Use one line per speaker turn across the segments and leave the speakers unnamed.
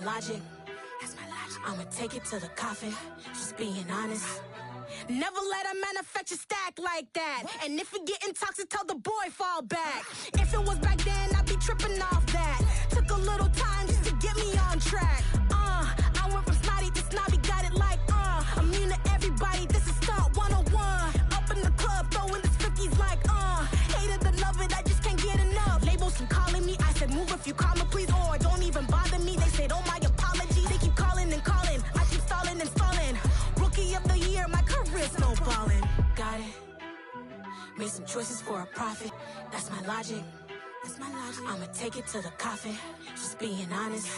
logic. I'ma take it to the coffin, just being honest. Never let a manufacture stack like that. And if you getting toxic, tell the boy fall back. If it was back then, I'd be tripping off that. Took a little time just to get me on track. I went from snotty to snobby, got it like, immune to everybody, this is stunt 101. Up in the club, throwing the 50s like, hated the love it, I just can't get enough. Labels from calling me, I said move if you call me, please, or don't even bother me. They said, oh my apology, they keep calling and calling. I keep stalling and stalling. Rookie of the year, my career snowballing. Got it. Made some choices for a profit. That's my logic. I'ma take it to the coffin. Just being honest.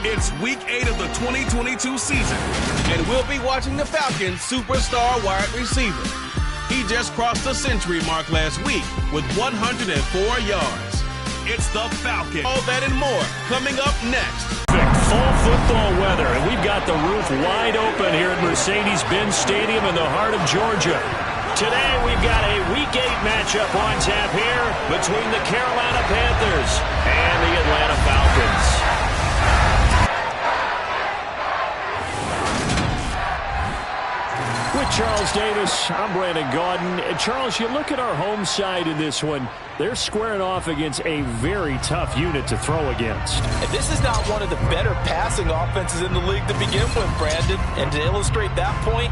It's Week 8 of the 2022 season, and we'll be watching the Falcons' superstar wide receiver. He just crossed the century mark last week with 104 yards. It's the Falcons. All that and more coming up next.
Fall football weather, and we've got the roof wide open here at Mercedes-Benz Stadium in the heart of Georgia. Today, we've got a Week 8 matchup on tap here between the Carolina Panthers and the Atlanta Falcons. With Charles Davis, I'm Brandon Gaudin. And Charles, you look at our home side in this one, they're squaring off against a very tough unit to throw against.
And this is not one of the better passing offenses in the league to begin with, Brandon. And to illustrate that point,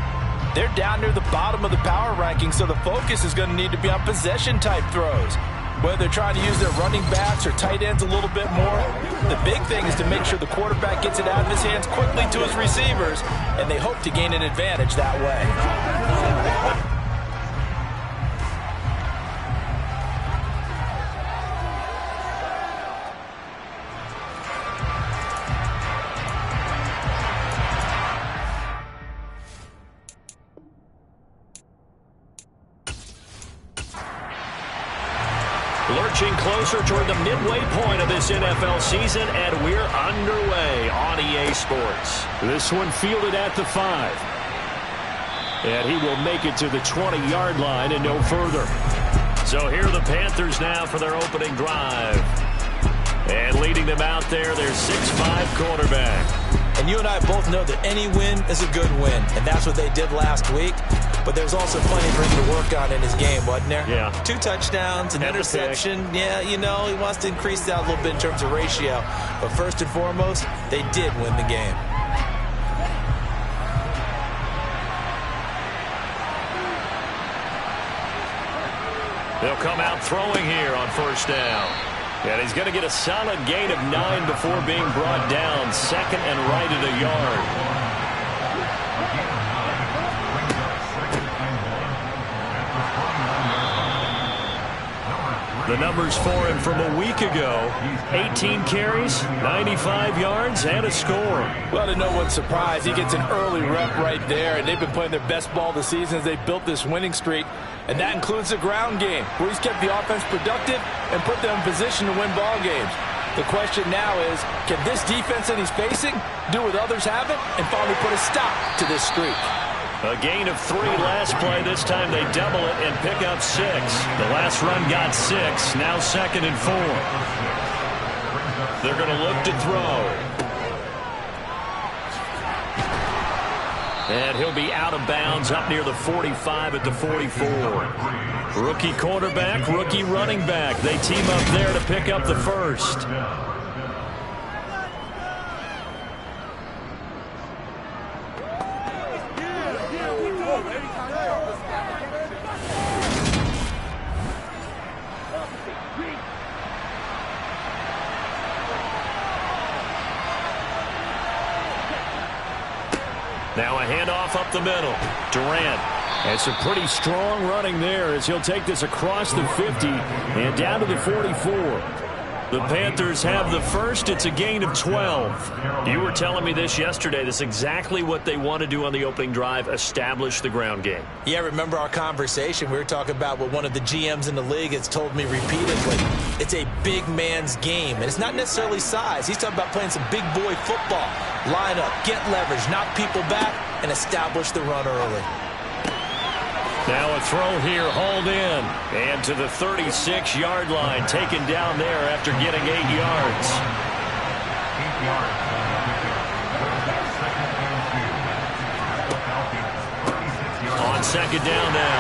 they're down near the bottom of the power ranking, so the focus is going to need to be on possession-type throws. Whether they're trying to use their running backs or tight ends a little bit more, the big thing is to make sure the quarterback gets it out of his hands quickly to his receivers, and they hope to gain an advantage that way.
Lurching closer toward the midway point of this NFL season, and we're underway on EA Sports. This one fielded at the 5. And he will make it to the 20-yard line and no further. So here are the Panthers now for their opening drive. And leading them out there, their 6'5" quarterback.
And you and I both know that any win is a good win, and that's what they did last week. But there's also plenty for him to work on in his game, wasn't there?
Yeah.
2 touchdowns, an interception. Yeah, you know, he wants to increase that a little bit in terms of ratio. But first and foremost, they did win the game.
They'll come out throwing here on first down. And he's going to get a solid gain of 9 before being brought down. Second and right at a yard. The numbers for him from a week ago: 18 carries, 95 yards, and a score.
Well, to no one's surprise, he gets an early rep right there, and they've been playing their best ball this season as they built this winning streak. And that includes the ground game, where he's kept the offense productive and put them in position to win ball games. The question now is, can this defense that he's facing do what others haven't and finally put a stop to this streak?
A gain of 3 last play. This time they double it and pick up 6. The last run got 6. Now 2nd and 4. They're going to look to throw. And he'll be out of bounds up near the 45 at the 44. Rookie quarterback, rookie running back. They team up there to pick up the first. Now a handoff up the middle. Durant. And some pretty strong running there as he'll take this across the 50 and down to the 44. The Panthers have the first. It's a gain of 12. You were telling me this yesterday. That's exactly what they want to do on the opening drive, establish the ground game.
Yeah, remember our conversation? We were talking about what one of the GMs in the league has told me repeatedly. It's a big man's game, and it's not necessarily size. He's talking about playing some big boy football. Line up, get leverage, knock people back, and establish the run early.
Now a throw here, hauled in. And to the 36-yard line, taken down there after getting 8 yards.
8 yards.
On second down now,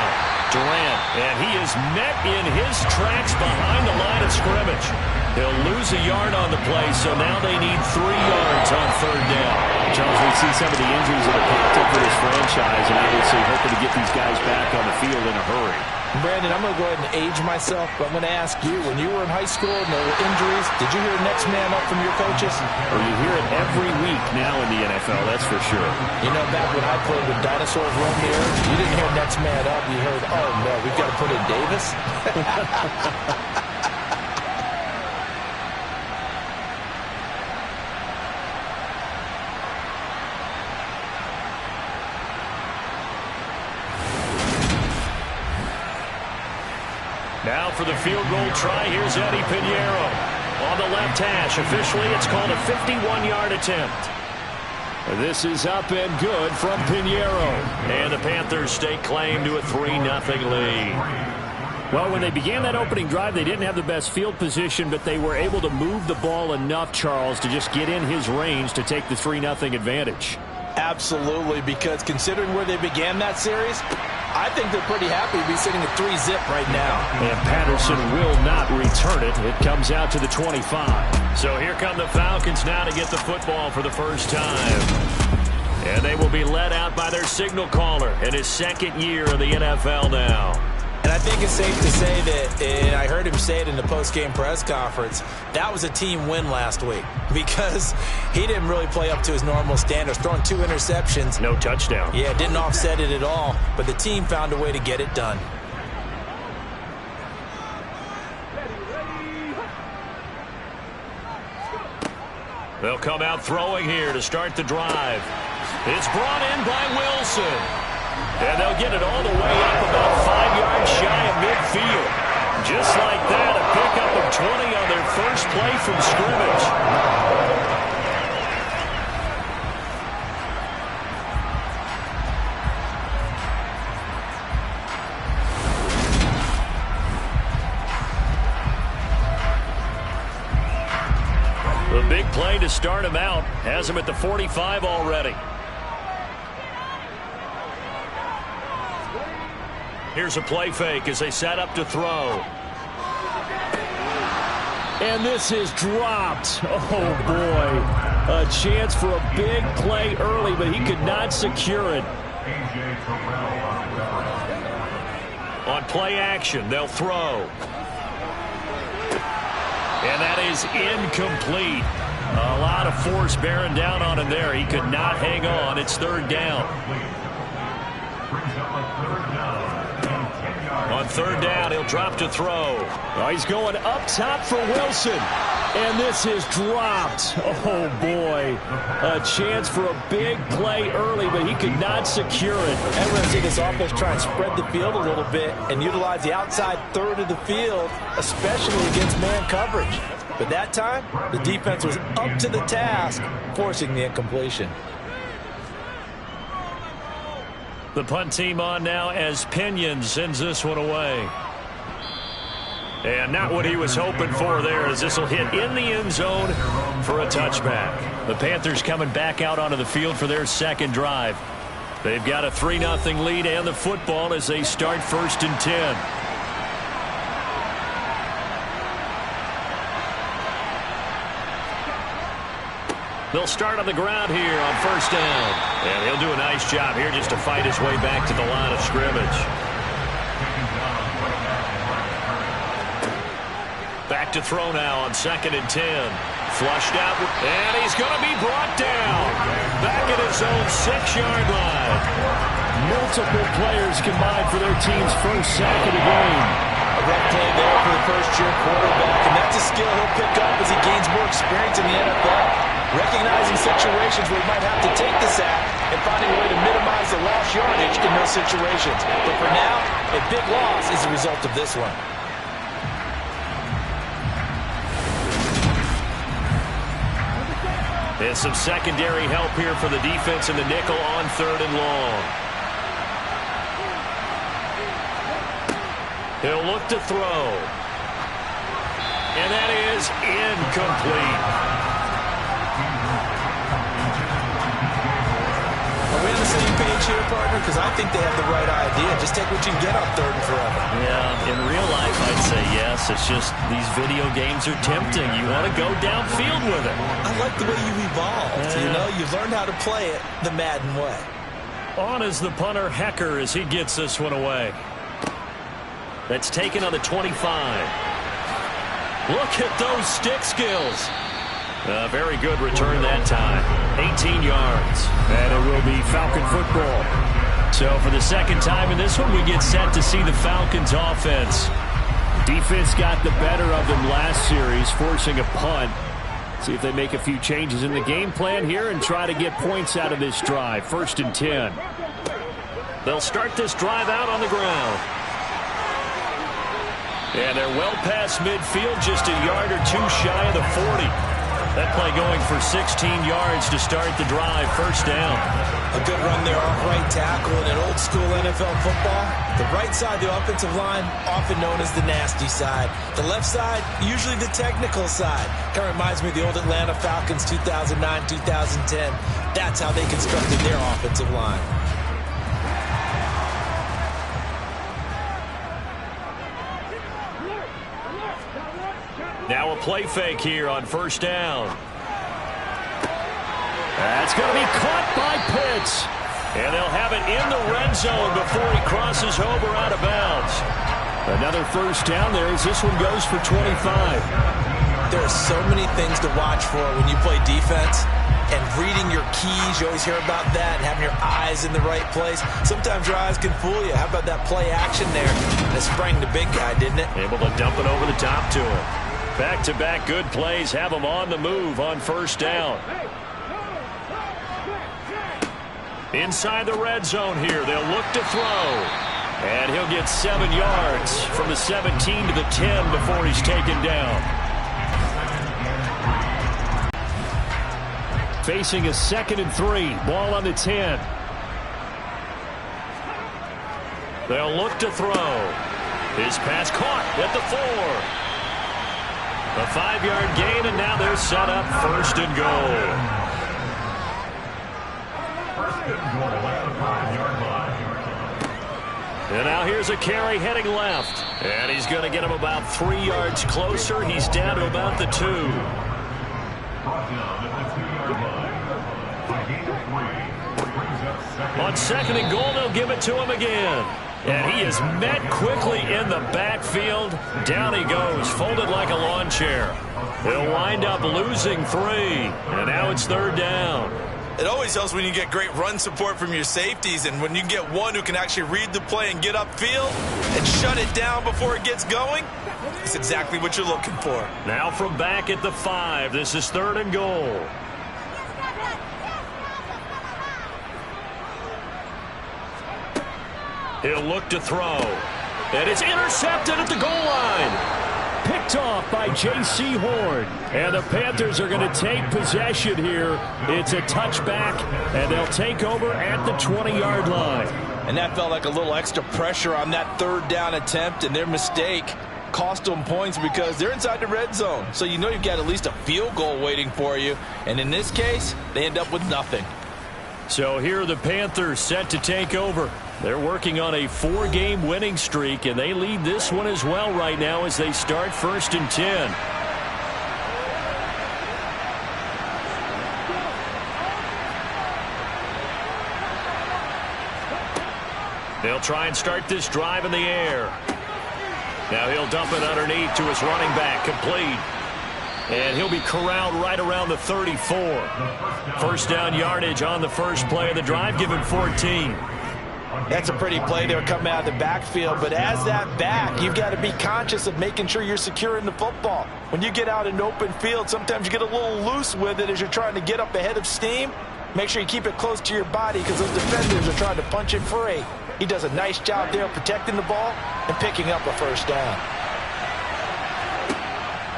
Durant. And he is met in his tracks behind the line of scrimmage. He'll lose a yard on the play, so now they need 3 yards on third down.
Charles, we see some of the injuries that have popped up for this franchise, and obviously hoping to get these guys back on the field in a hurry.
Brandon, I'm going to go ahead and age myself, but I'm going to ask you, when you were in high school and there were injuries, did you hear next man up from your coaches?
Well, you hear it every week now in the NFL, that's for sure.
You know, back when I played with dinosaurs roam the earth, you didn't hear next man up. You heard, oh, no, we've got to put in Davis.
Now for the field goal try, here's Eddie Pinheiro. On the left hash, officially it's called a 51-yard attempt.
This is up and good from Pinheiro.
And the Panthers stake claim to a 3-0 lead.
Well, when they began that opening drive, they didn't have the best field position, but they were able to move the ball enough, Charles, to just get in his range to take the 3-0 advantage.
Absolutely, because considering where they began that series, I think they're pretty happy to be sitting at 3-zip right now.
And Patterson will not return it. It comes out to the 25.
So here come the Falcons now to get the football for the first time. And they will be led out by their signal caller in his second year in the NFL now.
And I think it's safe to say that, and I heard him say it in the post-game press conference, that was a team win last week because he didn't really play up to his normal standards, throwing 2 interceptions.
No touchdown.
Yeah, didn't offset it at all, but the team found a way to get it done.
They'll come out throwing here to start the drive. It's brought in by Wilson. And they'll get it all the way up about 5 yards shy of midfield. Just like that, a pickup of 20 on their first play from scrimmage. The big play to start him out has him at the 45 already. Here's a play fake as they set up to throw.
And this is dropped. Oh, boy. A chance for a big play early, but he could not secure it.
On play action, they'll throw. And that is incomplete. A lot of force bearing down on him there. He could not hang on. It's third down. On third down, he'll drop to throw.
Oh, he's going up top for Wilson. And this is dropped. Oh, boy. A chance for a big play early, but he could not secure it.
And we're going to see this offense try and spread the field a little bit and utilize the outside third of the field, especially against man coverage. But that time, the defense was up to the task, forcing the incompletion.
The punt team on now as Pinion sends this one away. And not what he was hoping for there, as this will hit in the end zone for a touchback. The Panthers coming back out onto the field for their second drive. They've got a 3-0 lead and the football as they start 1st and 10. They'll start on the ground here on 1st down. And he'll do a nice job here just to fight his way back to the line of scrimmage. Back to throw now on 2nd and 10. Flushed out, and he's going to be brought down. Back at his own 6-yard line.
Multiple players combined for their team's first sack of the game.
rough play there for the first-year quarterback, and that's a skill he'll pick up as he gains more experience in the NFL. Recognizing situations where he might have to take the sack and finding a way to minimize the lost yardage in those situations. But for now, a big loss is the result of this one.
And some secondary help here for the defense in the nickel on 3rd and long. He'll look to throw. And that is incomplete.
Are we on the same page here, partner? Because I think they have the right idea. Just take what you can get on 3rd and forever.
Yeah, in real life, I'd say yes. It's just these video games are tempting. You want to go downfield with it.
I like the way you've evolved.
Yeah.
You know, you've learned how to play it the Madden way.
On is the punter, Hecker, as he gets this one away. That's taken on the 25. Look at those stick skills. Very good return that time. 18 yards.
And it will be Falcon football.
So for the second time in this one, we get set to see the Falcons offense.
Defense got the better of them last series, forcing a punt. See if they make a few changes in the game plan here and try to get points out of this drive. 1st and 10.
They'll start this drive out on the ground. And they're well past midfield, just a yard or two shy of the 40. That play going for 16 yards to start the drive. 1st down.
A good run there off right tackle in an old school NFL football. The right side, the offensive line, often known as the nasty side. The left side, usually the technical side. Kind of reminds me of the old Atlanta Falcons 2009, 2010. That's how they constructed their offensive line.
Now a play fake here on 1st down. That's going to be caught by Pitts. And they'll have it in the red zone before he crosses over out of bounds.
Another 1st down there as this one goes for 25.
There are so many things to watch for when you play defense. And reading your keys, you always hear about that, and having your eyes in the right place. Sometimes your eyes can fool you. How about that play action there? And it sprang the big guy, didn't it?
Able to dump it over the top to him. Back-to-back good plays have him on the move on 1st down. Inside the red zone here, they'll look to throw. And he'll get 7 yards from the 17 to the 10 before he's taken down.
Facing a 2nd and 3. Ball on the 10.
They'll look to throw. His pass caught at the 4. A 5-yard gain, and now they're set up 1st and goal.
1st and goal at the 5-yard line.
And now here's a carry heading left. And he's going to get him about 3 yards closer. He's down to about the 2.
Brought down at the 2-yard line. A gain of 3. Brings up 2nd.
On 2nd and goal, they'll give it to him again. And he is met quickly in the backfield. Down he goes, folded like a lawn chair. He'll wind up losing 3. And now it's 3rd down.
It always helps when you get great run support from your safeties, and when you get one who can actually read the play and get upfield and shut it down before it gets going. That's exactly what you're looking for.
Now from back at the 5, this is 3rd and goal. He'll look to throw. And it's intercepted at the goal line.
Picked off by J.C. Horn. And the Panthers are going to take possession here. It's a touchback, and they'll take over at the 20-yard line.
And that felt like a little extra pressure on that 3rd down attempt, and their mistake cost them points because they're inside the red zone. So you know you've got at least a field goal waiting for you. And in this case, they end up with nothing.
So here are the Panthers set to take over. They're working on a 4-game winning streak, and they lead this one as well right now as they start 1st and 10. They'll try and start this drive in the air. Now he'll dump it underneath to his running back, complete. And he'll be corralled right around the 34. 1st down yardage on the first play of the drive, give him 14.
That's a pretty play there coming out of the backfield, but as that back, you've got to be conscious of making sure you're securing the football. When you get out in open field, sometimes you get a little loose with it as you're trying to get up ahead of steam. Make sure you keep it close to your body because those defenders are trying to punch it free. He does a nice job there protecting the ball and picking up a first down.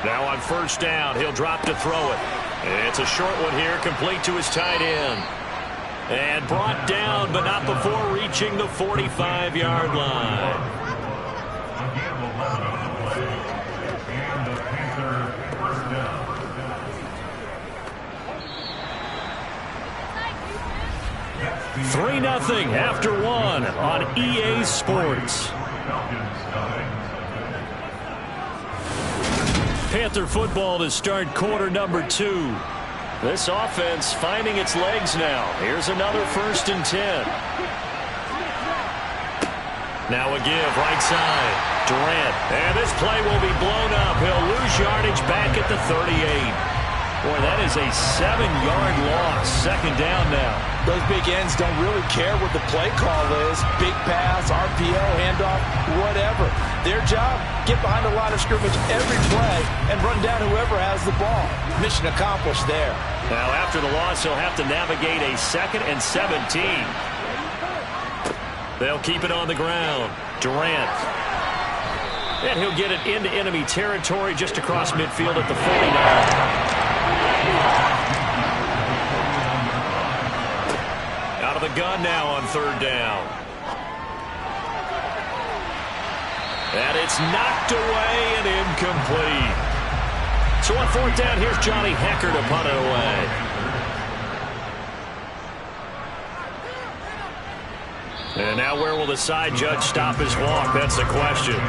Now on first down, he'll drop to throw it. It's a short one here, complete to his tight end. And brought down, but not before reaching the 45-yard line.
Again, 11 on the play. And the Panthers first down.
3-0 after one on EA Sports. Panther football to start quarter number 2. This offense finding its legs now. Here's another 1st and 10. Now a give right side. Durant. And this play will be blown up. He'll lose yardage back at the 38. Boy, that is a 7-yard loss. 2nd down now.
Those big ends don't really care what the play call is. Big pass, RPO, handoff, whatever. Their job, get behind the line of scrimmage every play and run down whoever has the ball. Mission accomplished there.
Now after the loss, he'll have to navigate a 2nd and 17. They'll keep it on the ground. Durant. And he'll get it into enemy territory just across midfield at the 49. Out of the gun now on 3rd down. And it's knocked away and incomplete. So on 4th down, here's Johnny Hecker to punt it away. And now where will the side judge stop his walk? That's the question.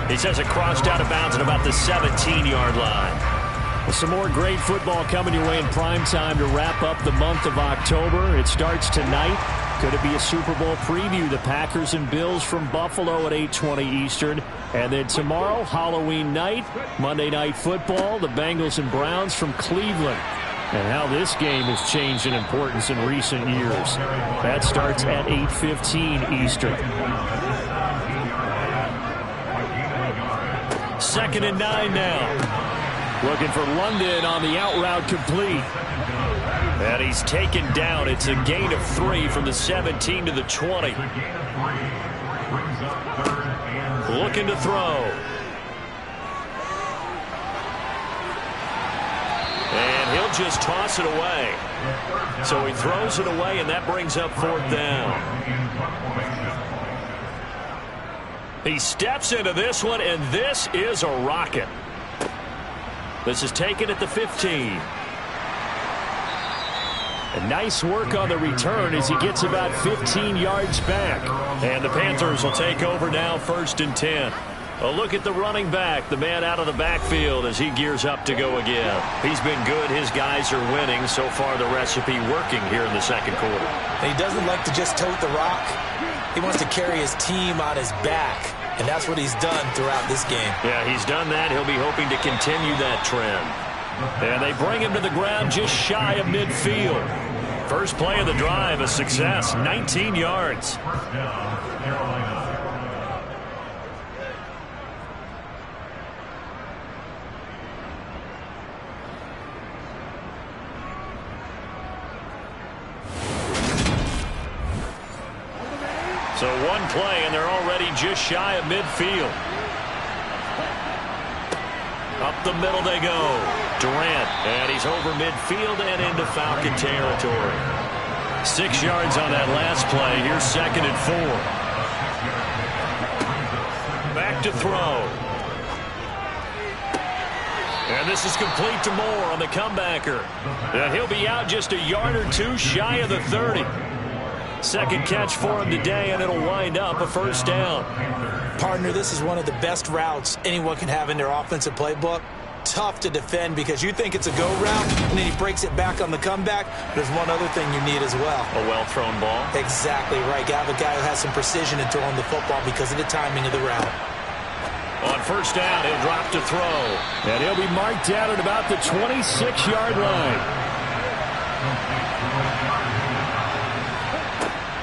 He says it crossed out of bounds at about the 17-yard line. Some more great football coming your way in prime time to wrap up the month of October. It starts tonight. Could it be a Super Bowl preview? The Packers and Bills from Buffalo at 8:20 Eastern. And then tomorrow, Halloween night, Monday Night Football, the Bengals and Browns from Cleveland. And how this game has changed in importance in recent years. That starts at 8:15 Eastern. 2nd and 9 now. Looking for London on the out route complete. And he's taken down. It's a gain of 3 from the 17 to the 20. Looking to throw. And he'll just toss it away. So he throws it away, and that brings up 4th down. He steps into this one, and this is a rocket. This is taken at the 15. And nice work on the return as he gets about 15 yards back. And the Panthers will take over now, 1st and 10. A look at the running back, the man out of the backfield as he gears up to go again. He's been good. His guys are winning. So far, the recipe working here in the 2nd quarter.
And he doesn't like to just tote the rock. He wants to carry his team on his back. And that's what he's done throughout this game.
Yeah, he's done that. He'll be hoping to continue that trend. And they bring him to the ground just shy of midfield. First play of the drive, a success, 19 yards.
First down, Carolina.
So one play, and they're already just shy of midfield. Up the middle they go. Durant, and he's over midfield and into Falcon territory. 6 yards on that last play. Here's 2nd and 4. Back to throw. And this is complete to Moore on the comebacker. And he'll be out just a yard or 2 shy of the 30. 2nd catch for him today, and it'll wind up a 1st down.
Partner, this is one of the best routes anyone can have in their offensive playbook. Tough to defend because you think it's a go route, and then he breaks it back on the comeback. There's one other thing you need as well.
A well-thrown ball.
Exactly right. You have a guy who has some precision in throwing the football because of the timing of the route.
On 1st down, he'll drop to throw.
And he'll be marked out at about the 26-yard line.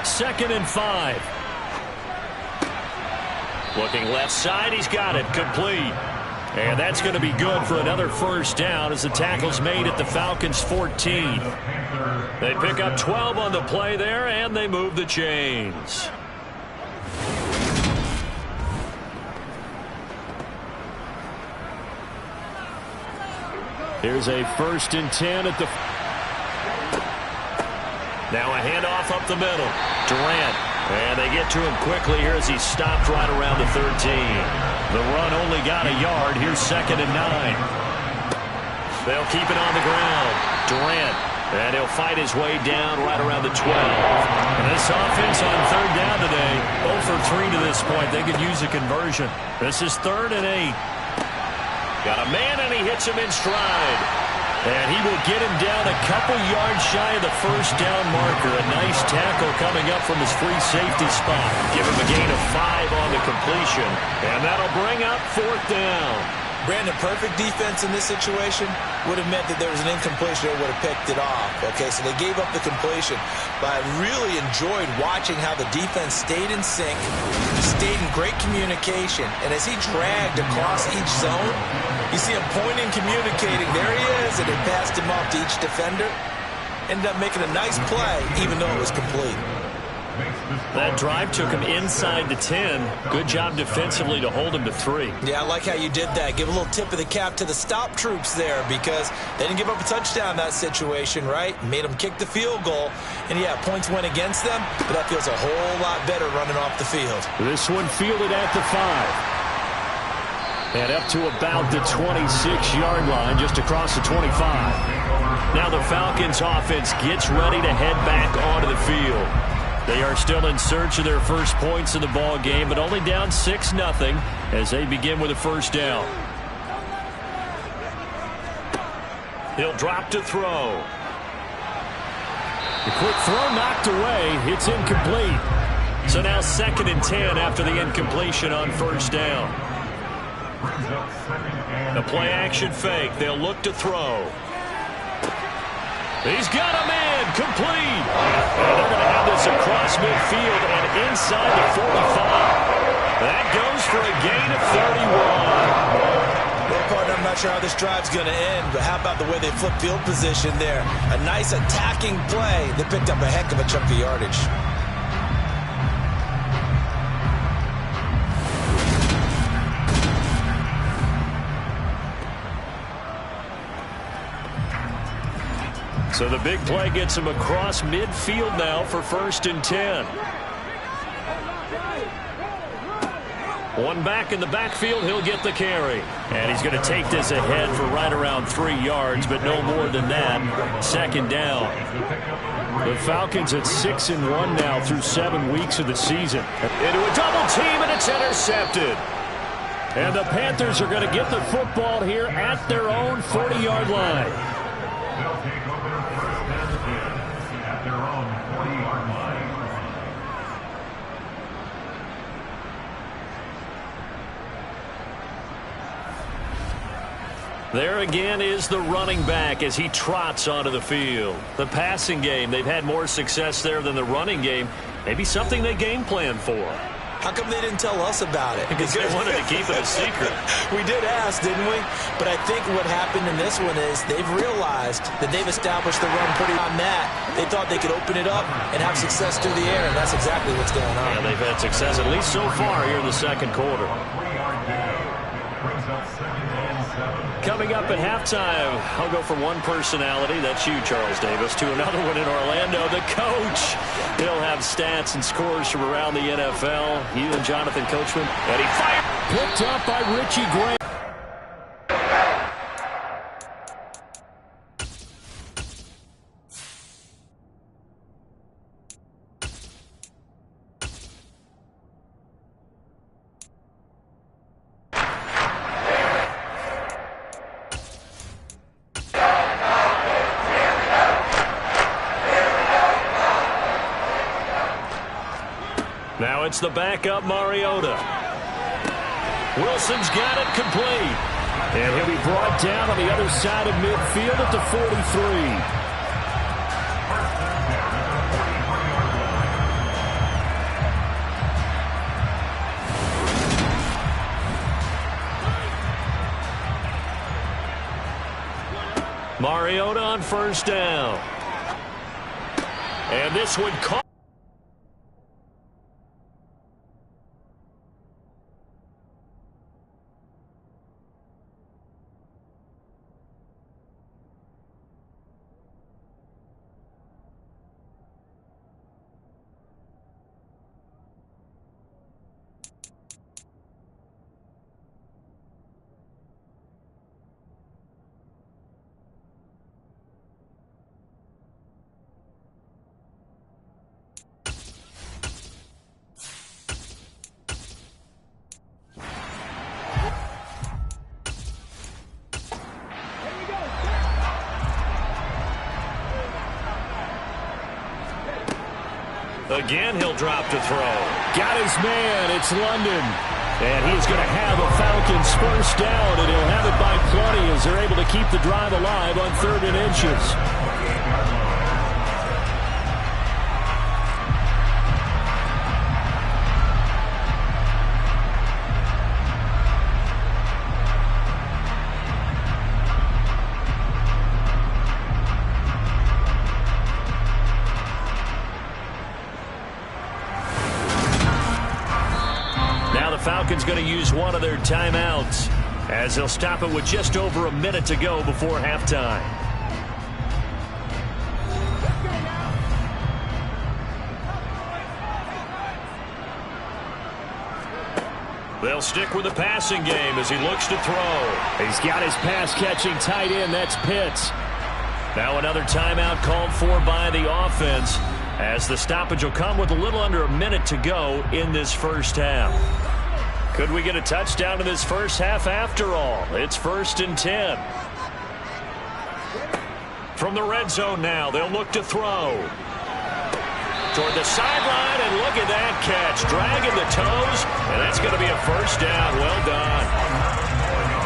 2nd and 5. Looking left side, he's got it, complete. And that's going to be good for another first down as the tackle's made at the Falcons' 14. They pick up 12 on the play there, and they move the chains. Here's a 1st and 10 at the... Now a handoff up the middle. Durant. And they get to him quickly here as he's stopped right around the 13. The run only got a yard. Here's 2nd and 9. They'll keep it on the ground. Durant. And he'll fight his way down right around the 12. And this offense on 3rd down today, 0 for 3 to this point. They could use a conversion. This is 3rd and 8. Got a man, and he hits him in stride. And he will get him down a couple yards shy of the first down marker. A nice tackle coming up from his free safety spot. Give him a gain of 5 on the completion. And that'll bring up 4th down.
Brandon, perfect defense in this situation would have meant that there was an incompletion. They would have picked it off. Okay, so they gave up the completion. But I really enjoyed watching how the defense stayed in sync, stayed in great communication. And as he dragged across each zone, you see him pointing, communicating. There he is, and it passed him off to each defender. Ended up making a nice play, even though it was complete.
That drive took him inside the 10. Good job defensively to hold him to 3.
Yeah, I like how you did that. Give a little tip of the cap to the stop troops there because they didn't give up a touchdown in that situation, right? Made them kick the field goal. And, yeah, points went against them, but that feels a whole lot better running off the field.
This one fielded at the 5. And up to about the 26-yard line, just across the 25. Now the Falcons offense gets ready to head back onto the field. They are still in search of their first points in the ball game, but only down 6-0 as they begin with a first down. He'll drop to throw. The quick throw knocked away. It's incomplete. So now 2nd and 10 after the incompletion on first down. The play action fake. They'll look to throw. He's got a man, complete. And they're going to have this across midfield and inside the 45. That goes for a gain of 31.
Well, partner, I'm not sure how this drive's going to end, but how about the way they flip field position there? A nice attacking play. They picked up a heck of a chunk of yardage.
So the big play gets him across midfield now for 1st and 10. One back in the backfield, he'll get the carry. And he's going to take this ahead for right around 3 yards, but no more than that. 2nd down. The Falcons at 6-1 now through 7 weeks of the season. Into a double team, and it's intercepted. And the Panthers are going to get the football here at their own 40-yard line.
They'll take over first and 10 at their own 40-yard line.
There again is the running back as he trots onto the field. The passing game, they've had more success there than the running game. Maybe something they game plan for.
How come they didn't tell us about it?
Because they wanted to keep it a secret.
We did ask, didn't we? But I think what happened in this one is they've realized that they've established the run pretty on that. They thought they could open it up and have success through the air, and that's exactly what's going on.
And they've had success, at least so far, here in the second quarter. Coming up at halftime, I'll go from one personality, that's you, Charles Davis, to another one in Orlando, the coach. He'll have stats and scores from around the NFL. You and Jonathan Coachman. And he fired. Picked up by Richie Gray. Now it's the backup Mariota. Wilson's got it complete. And he'll be brought down on the other side of midfield at the 43. Mariota on first down. And this one caught. Again, he'll drop to throw.
Got his man. It's London. And he's going to have a Falcons first down, and he'll have it by plenty as they're able to keep the drive alive on 3rd and inches. Falcons going to use one of their timeouts as they'll stop it with just over a minute to go before halftime. They'll stick with the passing game as he looks to throw. He's got his pass-catching tight end. That's Pitts. Now another timeout called for by the offense as the stoppage will come with a little under a minute to go in this first half. Could we get a touchdown in this first half after all? It's 1st and 10. From the red zone now, they'll look to throw. Toward the sideline, and look at that catch. Dragging the toes, and that's going to be a first down. Well done.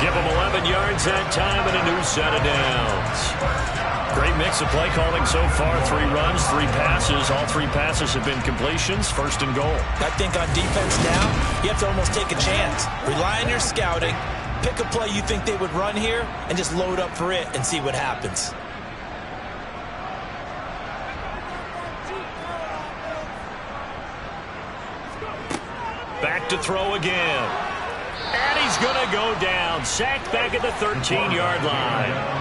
Give them 11 yards that time and a new set of downs. Great mix of play calling so far. 3 runs, 3 passes. All 3 passes have been completions. 1st and goal.
I think on defense now, you have to almost take a chance. Rely on your scouting. Pick a play you think they would run here and just load up for it and see what happens.
Back to throw again. And he's going to go down. Sacked back at the 13-yard line.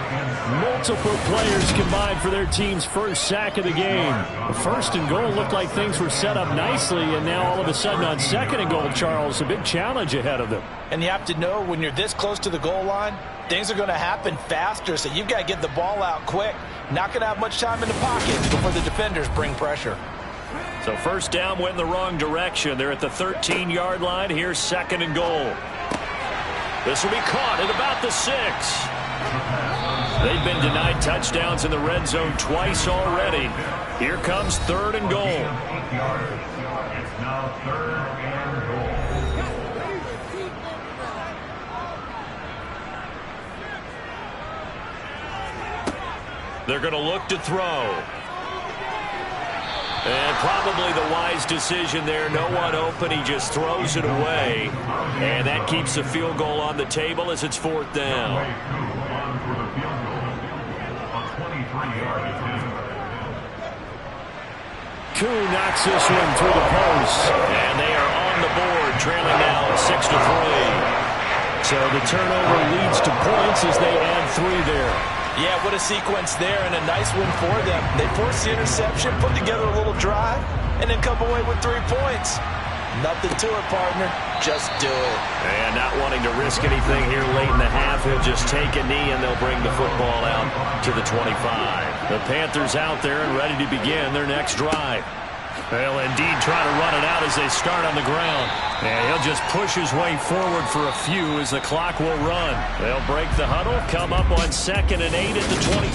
Multiple players combined for their team's first sack of the game. The 1st and goal looked like things were set up nicely, and now all of a sudden on 2nd and goal, Charles, a big challenge ahead of them.
And you have to know when you're this close to the goal line, things are going to happen faster, so you've got to get the ball out quick. Not going to have much time in the pocket before the defenders bring pressure.
So first down went in the wrong direction. They're at the 13-yard line. Here's 2nd and goal. This will be caught at about the 6. They've been denied touchdowns in the red zone twice already. Here comes 3rd and goal.
It's now 3rd and goal.
They're going to look to throw. And probably the wise decision there. No one open. He just throws it away. And that keeps the field goal on the table as it's 4th down.
Koo knocks this one through the post.
And they are on the board, trailing now at 6-3.
So the turnover leads to points as they add 3 there.
Yeah, what a sequence there, and a nice win for them. They forced the interception, put together a little drive, and then come away with 3 points. Nothing to it, partner. Just do it.
And not wanting to risk anything here late in the half, he'll just take a knee, and they'll bring the football out to the 25. The Panthers out there and ready to begin their next drive. They'll indeed try to run it out as they start on the ground. And he'll just push his way forward for a few as the clock will run. They'll break the huddle, come up on 2nd and 8 at the 20.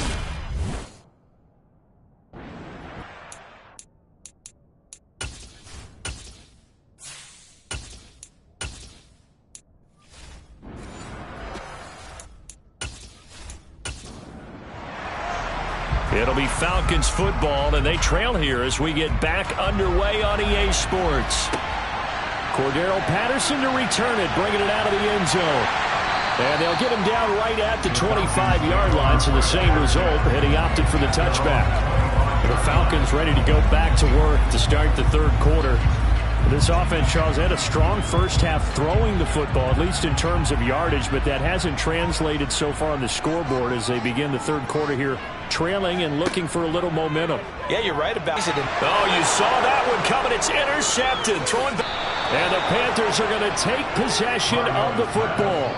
It'll be Falcons football, and they trail here as we get back underway on EA Sports. Cordero Patterson to return it, bringing it out of the end zone. And they'll get him down right at the 25-yard line, so the same result, and he opted for the touchback. The Falcons ready to go back to work to start the third quarter. This offense, Charles, had a strong first half throwing the football, at least in terms of yardage, but that hasn't translated so far on the scoreboard as they begin the third quarter here, trailing and looking for a little momentum.
Yeah, you're right about it.
Oh, you saw that one coming. It's intercepted. Throwing back. And the Panthers are going to take possession of the football.